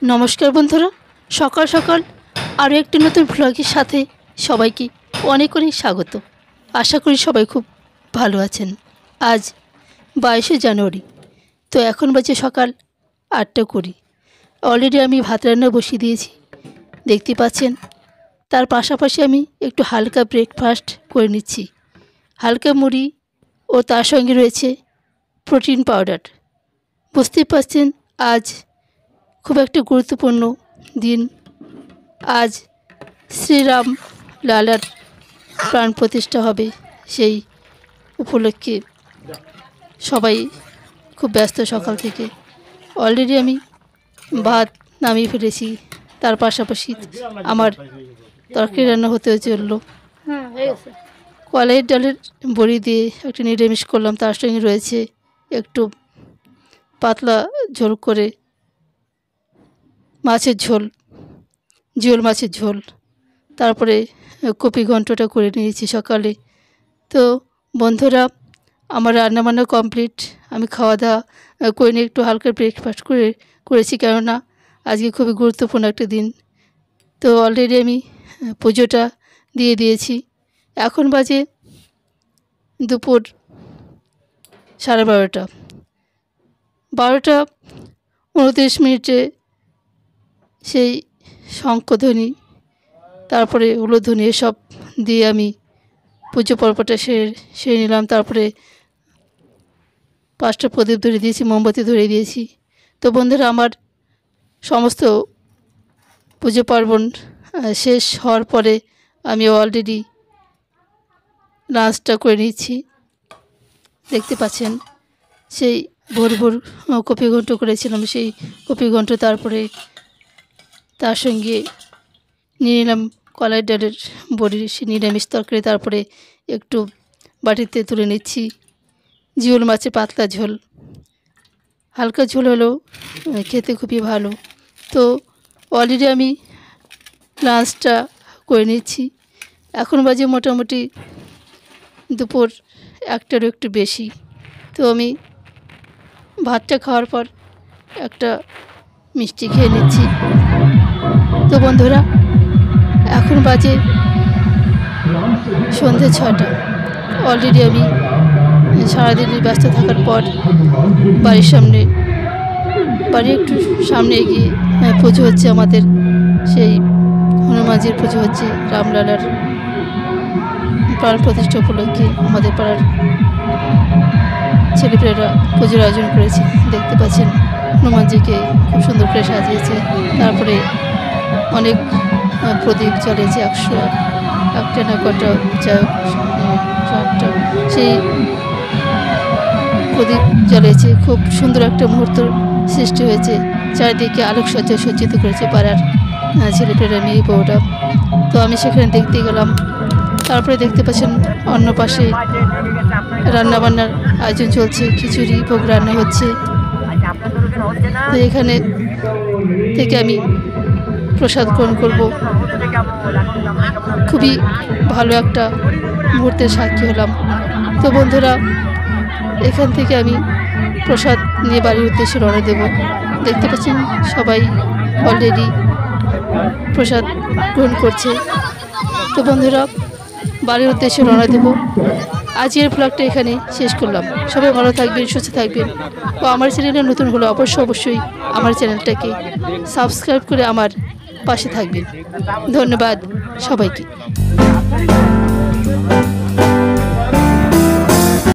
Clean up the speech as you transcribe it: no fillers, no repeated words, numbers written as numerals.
নমস্কার বন্ধুরা, সকাল সকাল আরও একটি নতুন ভ্লগের সাথে সবাইকে অনেক অনেক স্বাগত। আশা করি সবাই খুব ভালো আছেন। আজ 22শে জানুয়ারি, তো এখন বাজে সকাল 8:20। অলরেডি আমি ভাত রান্না বসিয়ে দিয়েছি, দেখতে পাচ্ছেন। তার পাশাপাশি আমি একটু হালকা ব্রেকফাস্ট করে নিচ্ছি। হালকা মুড়ি ও তার সঙ্গে রয়েছে প্রোটিন পাউডার। বুঝতেই পারছেন আজ খুব একটা গুরুত্বপূর্ণ দিন। আজ শ্রীরাম লালার প্রাণ প্রতিষ্ঠা হবে, সেই উপলক্ষে সবাই খুব ব্যস্ত সকাল থেকে। অলরেডি আমি ভাত নামিয়ে ফেলেছি, তার পাশাপাশি আমার তরকারি রান্না হতে চললো। কলাইয়ের ডালের বড়ি দিয়ে একটা নিরামিষ করলাম, তার সঙ্গে রয়েছে একটু পাতলা ঝোল করে মাছের ঝোল, জিওল মাছের ঝোল। তারপরে কপি ঘন্টটা করে নিয়েছি সকালে। তো বন্ধুরা, আমার রান্নাবান্না কমপ্লিট। আমি খাওয়া দাওয়া করে নিয়ে একটু হালকা ব্রেকফাস্ট করেছি, কেননা আজকে খুবই গুরুত্বপূর্ণ একটা দিন। তো অলরেডি আমি পুজোটা দিয়ে দিয়েছি। এখন বাজে দুপুর 12:30। 12:29 সেই শঙ্খধ্বনি, তারপরে উলুধ্বনি, এসব দিয়ে আমি পুজো পর্বটা সেরে নিলাম। তারপরে 5টা প্রদীপ ধরে দিয়েছি, মোমবাতি ধরে দিয়েছি। তো বন্ধুরা, আমার সমস্ত পুজো পার্বণ শেষ হওয়ার পরে আমি অলরেডি লাঞ্চটা করে নিচ্ছি। দেখতে পাচ্ছেন সেই ভোর ভোর কপি ঘন্ট করেছিলাম, সেই কপি ঘন্ট। তারপরে তার সঙ্গে নিয়ে নিলাম কলাই ডালের বড়ির নিরামিষ তরকারি। তারপরে একটু বাটিতে তুলে নিচ্ছি জিওল মাছের পাতলা ঝোল। হালকা ঝোল হলেও খেতে খুবই ভালো। তো অলরেডি আমি লাঞ্চটা করে নিচ্ছি। এখন বাজে মোটামুটি দুপুর 1টারও একটু বেশি। তো আমি ভাতটা খাওয়ার পর একটা মিষ্টি খেয়ে নিচ্ছি। তো বন্ধুরা, এখন বাজে সন্ধে 6টা। অলরেডি আমি সারাদিনের ব্যস্ত থাকার পর বাড়ির একটু সামনে এগিয়ে পুজো হচ্ছে আমাদের, সেই হনুমানজির পুজো হচ্ছে। রামলালার প্রাণ প্রতিষ্ঠা উপলক্ষে আমাদের পাড়ার ছেলেপেলেরা পুজোর আয়োজন করেছে। দেখতে পাচ্ছেন হনুমানজিকে খুব সুন্দর করে সাজিয়েছে। তারপরে অনেক প্রদীপ জ্বালিয়েছে, 101টা না কটা, 7টা সেই প্রদীপ জ্বালিয়েছে। খুব সুন্দর একটা মুহূর্ত সৃষ্টি হয়েছে। চারিদিকে আলোকসজ্জা সজ্জিত করেছে পাড়ার ছেলেপেলেরা, মেয়ে বউরা। তো আমি সেখানে দেখতে গেলাম। তারপরে দেখতে পাচ্ছেন অন্য পাশে রান্নাবান্নার আয়োজন চলছে, খিচুড়ি ভোগ রান্না হচ্ছে। তো এখানে থেকে আমি প্রসাদ গ্রহণ করব। খুবই ভালো একটা মুহূর্তের সাক্ষী হলাম। তো বন্ধুরা, এখান থেকে আমি প্রসাদ নিয়ে বাড়ির উদ্দেশ্যে রওনা দেব। দেখতে পাচ্ছেন সবাই অলরেডি প্রসাদ গ্রহণ করছে। তো বন্ধুরা, বাড়ির উদ্দেশ্যে রওনা দেব। আজকের ব্লগটা এখানে শেষ করলাম। সবাই ভালো থাকবেন, সুস্থ থাকবেন। ও আমার চ্যানেলে নতুন হলে অবশ্যই আমার চ্যানেলটাকে সাবস্ক্রাইব করে আমার পাশে থাকবেন। ধন্যবাদ সবাইকে।